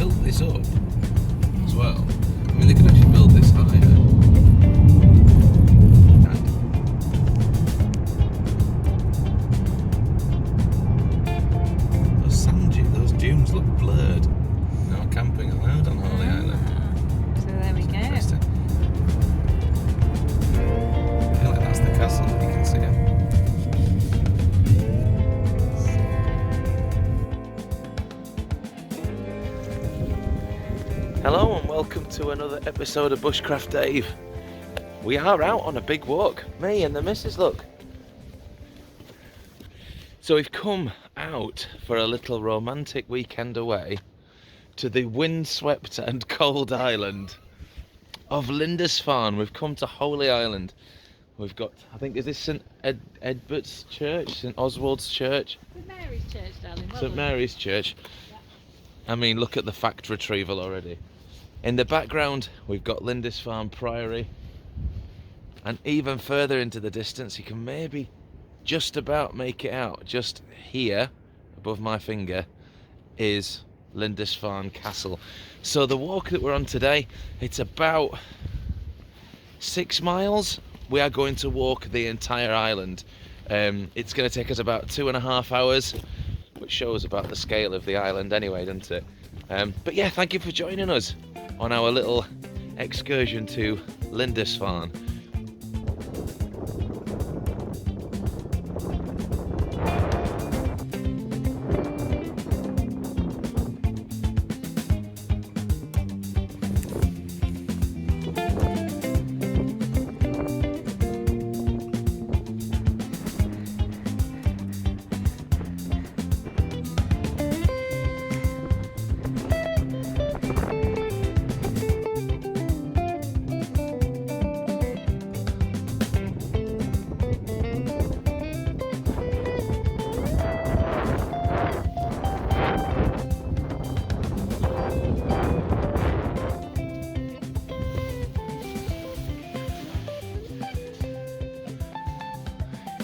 built this up as well. I mean, they could actually build this higher. Those dunes look blurred. No camping allowed on Holy Island. So there we go. Interesting. I feel like that's the castle that you can see it. Hello and welcome to another episode of Bushcraft Dave. We are out on a big walk, me and the missus, look. So we've come out for a little romantic weekend away to the windswept and cold island of Lindisfarne. We've come to Holy Island. We've got, I think, is this St Edward's Church? St Oswald's Church? St Mary's Church, darling. St Mary's Church. Yeah. I mean, look at the fact retrieval already. In the background, we've got Lindisfarne Priory. And even further into the distance, you can maybe just about make it out. Just here, above my finger, is Lindisfarne Castle. So the walk that we're on today, it's about 6 miles. We are going to walk the entire island. It's going to take us about 2.5 hours, which shows about the scale of the island anyway, doesn't it? But yeah, thank you for joining us on our little excursion to Lindisfarne.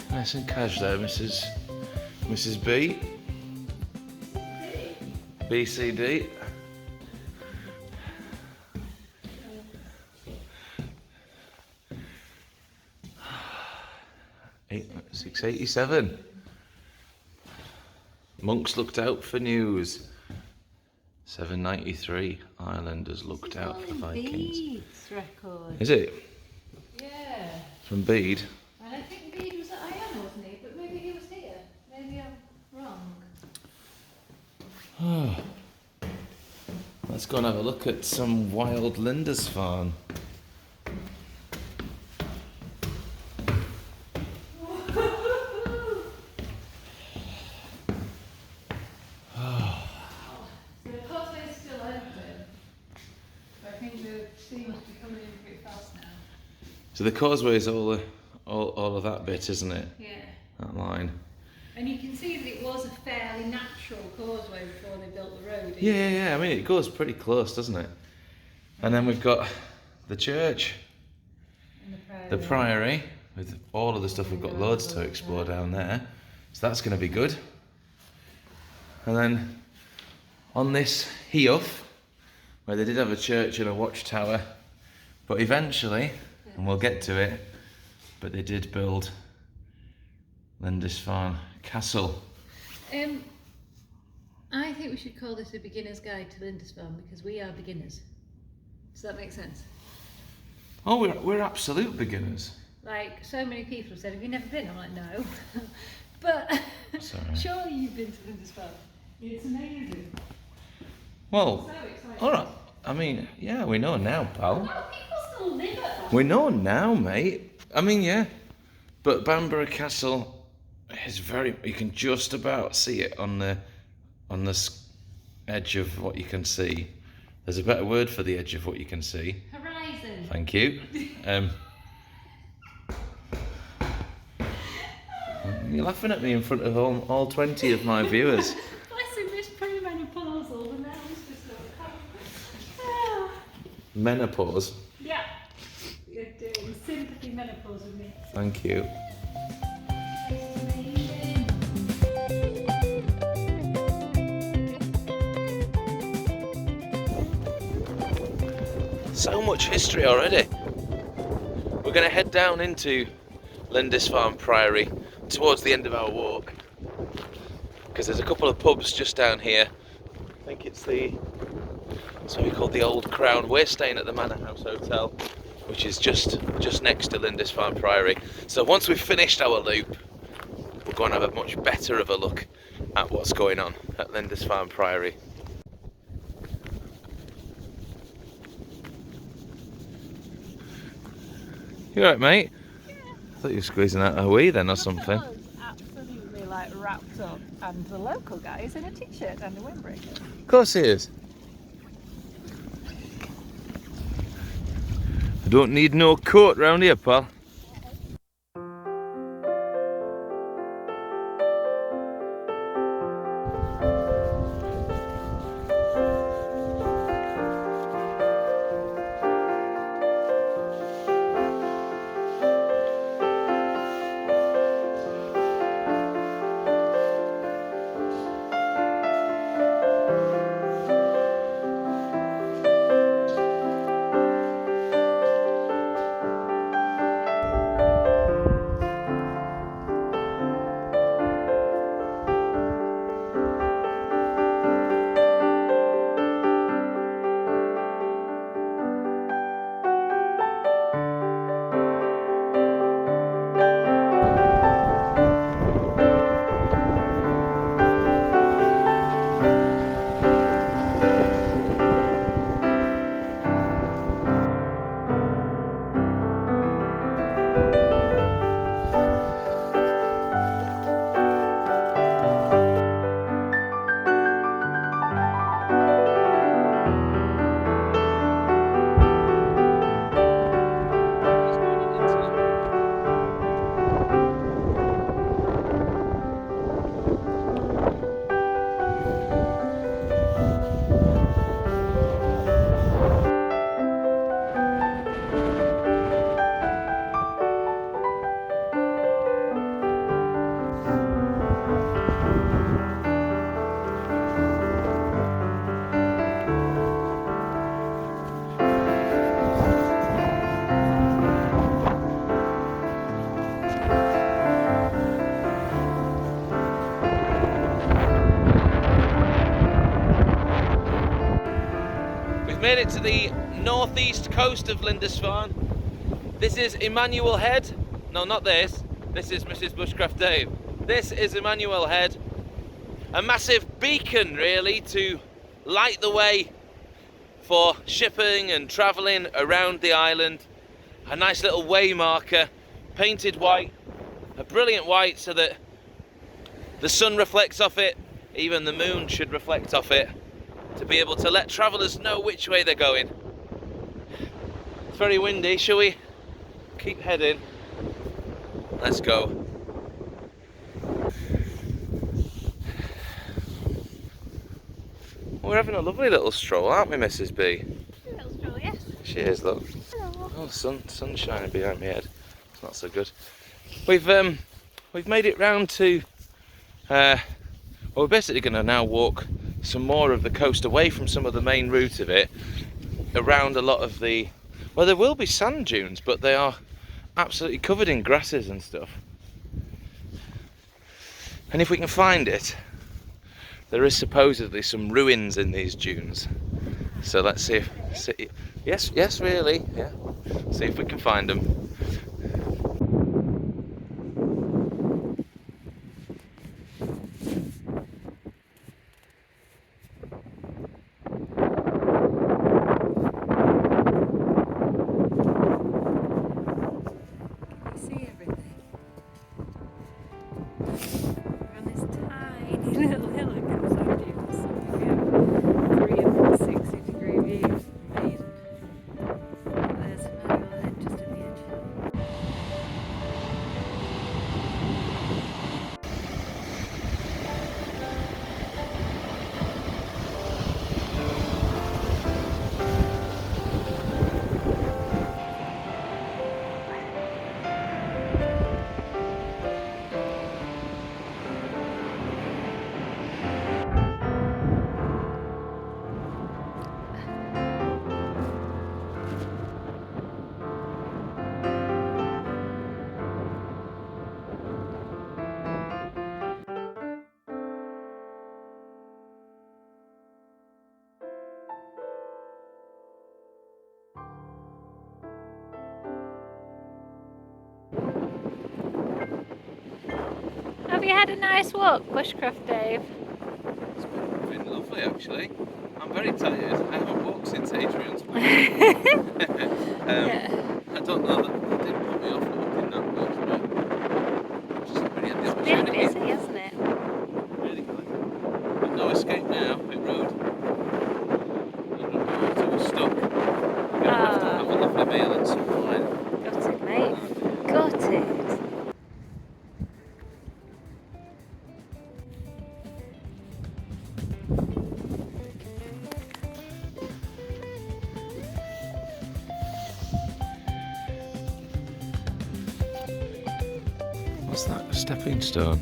Nice and cash there, Mrs. B. BCD. $6.87. Monks looked out for news. $7.93. Islanders looked out for Vikings. Bede's record. Is it? Yeah. From Bede? And I think Bede was at Ion, wasn't he? But maybe he was here. Maybe I'm wrong. Let's go and have a look at some wild Lindisfarne. So the causeway is still open. But I think the sea must be coming in pretty fast now. So the causeway is all of that bit, isn't it? Yeah. That line. And you can see that it was a fairly natural causeway before they built the road. Yeah. I mean, it goes pretty close, doesn't it? And then we've got the church, And the priory, with all of the stuff. We've got loads to explore down there. So that's going to be good. And then on this Heof, where they did have a church and a watchtower, but eventually, and we'll get to it, but they did build Lindisfarne Castle. I think we should call this a beginner's guide to Lindisfarne because we are beginners. Does that make sense? Oh, we're absolute beginners. Like, so many people have said, have you never been? I'm like, no. But Sorry. surely you've been to Lindisfarne. It's amazing. Well, So exciting. all right. I mean, yeah, we know now, pal. Well, people still live at that. We know now, mate. I mean, yeah. But Bamborough Castle is you can just about see it on the edge of what you can see. There's a better word for the edge of what you can see. Horizon. Thank you. You're laughing at me in front of all 20 of my viewers. Bless him, this premenopausal, and now he's just like, Menopause. yeah. You're doing sympathy menopause with me. Thank you. So much history already. We're going to head down into Lindisfarne Priory towards the end of our walk, because there's a couple of pubs just down here. I think it's something called the Old Crown. We're staying at the Manor House Hotel, which is just next to Lindisfarne Priory. So once we've finished our loop, we're going to have a much better of a look at what's going on at Lindisfarne Priory. You alright, mate? Yeah. I thought you were squeezing out a wee then or something. I was absolutely like wrapped up, and the local guy is in a t-shirt and a windbreaker. Of course he is. I don't need no coat round here, pal. Made it to the northeast coast of Lindisfarne. This is Emmanuel Head. No, not this. This is Mrs. Bushcraft Dave. This is Emmanuel Head. A massive beacon, really, to light the way for shipping and travelling around the island. A nice little way marker, painted white, a brilliant white, so that the sun reflects off it. Even the moon should reflect off it, to be able to let travellers know which way they're going. It's very windy, shall we keep heading? Let's go. We're having a lovely little stroll, aren't we, Mrs. B? A little stroll, yes. She is, look. Hello. Oh, sun shining behind my head. It's not so good. We've made it round to well, we're basically going to now walk some more of the coast away from some of the main route of it, around a lot of the, well, there will be sand dunes, but they are absolutely covered in grasses and stuff. And if we can find it, there is supposedly some ruins in these dunes. So let's see if, yes, really, yeah. See if we can find them. you had a nice walk, Bushcraft Dave? It's been lovely actually. I'm very tired. I haven't walked since Adrian's place. Yeah. I don't know that didn't put me off walking that much, but just haven't really had the It's been opportunity. busy, hasn't it? Really good. But no escape now, Pit Road. So we're stuck. We're gonna have to have a lovely meal and some wine. Gutted, mate. Gutted. What's that? A stepping stone?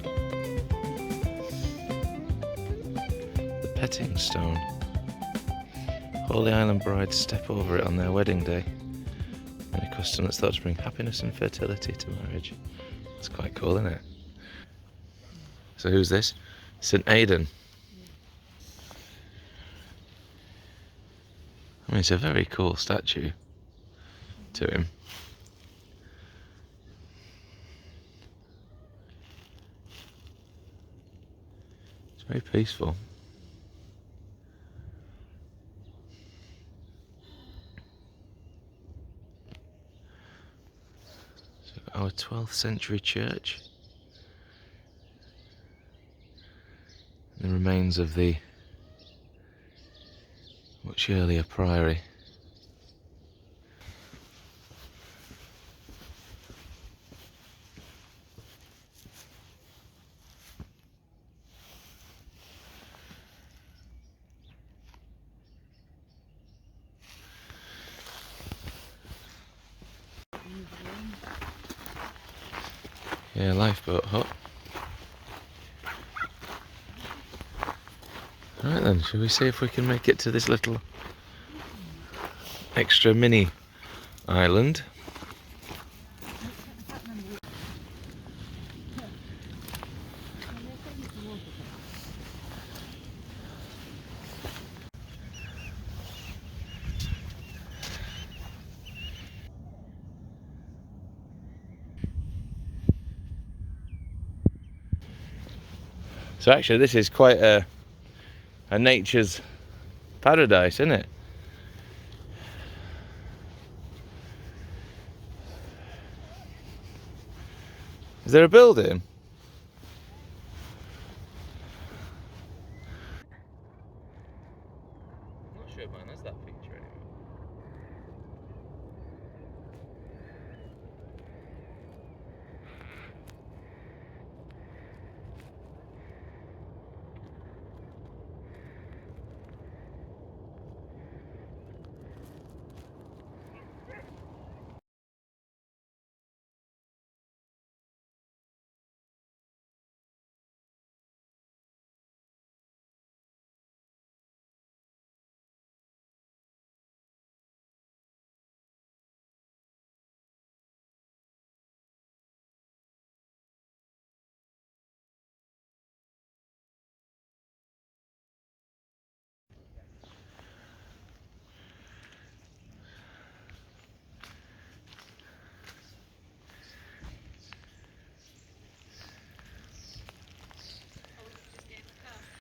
The petting stone. Holy Island brides step over it on their wedding day. A custom that's thought to bring happiness and fertility to marriage. That's quite cool, isn't it? So who's this? St. Aidan. I mean, it's a very cool statue to him. It's very peaceful. So our 12th century church. The remains of the much earlier priory. Yeah, lifeboat hut. Right then, shall we see if we can make it to this little extra mini island? So actually this is quite a nature's paradise, isn't it? Is there a building? I'm not sure mine has that feature anymore.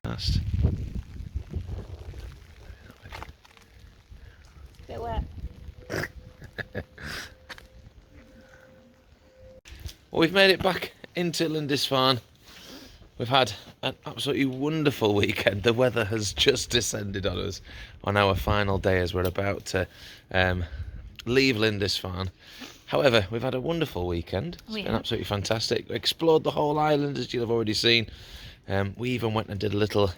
Past. Bit wet. Well, we've made it back into Lindisfarne. We've had an absolutely wonderful weekend. The weather has just descended on us on our final day as we're about to leave Lindisfarne. However, we've had a wonderful weekend. It's been absolutely fantastic. We explored the whole island, as you'll have already seen. We even went and did a little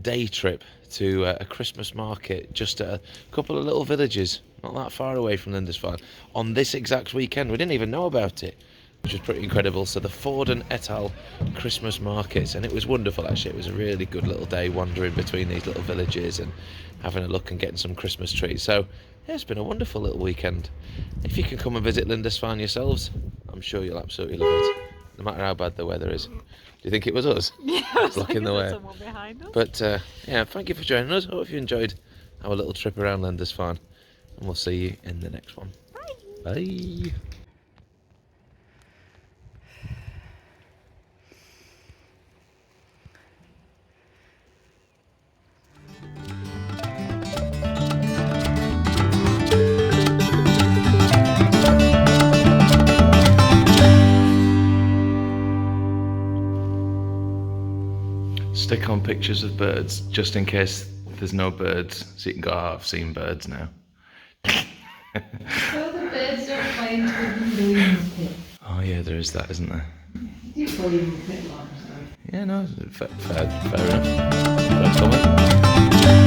day trip to a Christmas market just at a couple of little villages not that far away from Lindisfarne on this exact weekend. We didn't even know about it, which was pretty incredible. So the Ford and et al. Christmas markets, and it was wonderful actually. It was a really good little day wandering between these little villages and having a look and getting some Christmas trees. So yeah, it's been a wonderful little weekend. If you can come and visit Lindisfarne yourselves, I'm sure you'll absolutely love it, no matter how bad the weather is. Do you think it was us? Yeah, I was blocking the way. Someone behind us. But yeah, thank you for joining us. Hope you enjoyed our little trip around Lindisfarne, and we'll see you in the next one. Bye. Bye. stick on pictures of birds just in case there's no birds, so you can go, oh, I've seen birds now. So the birds don't fly into the window in this pit. Oh yeah, there is that, isn't there? You do believe in pit life, sorry. Yeah, no, fair enough. Thanks, Thomas.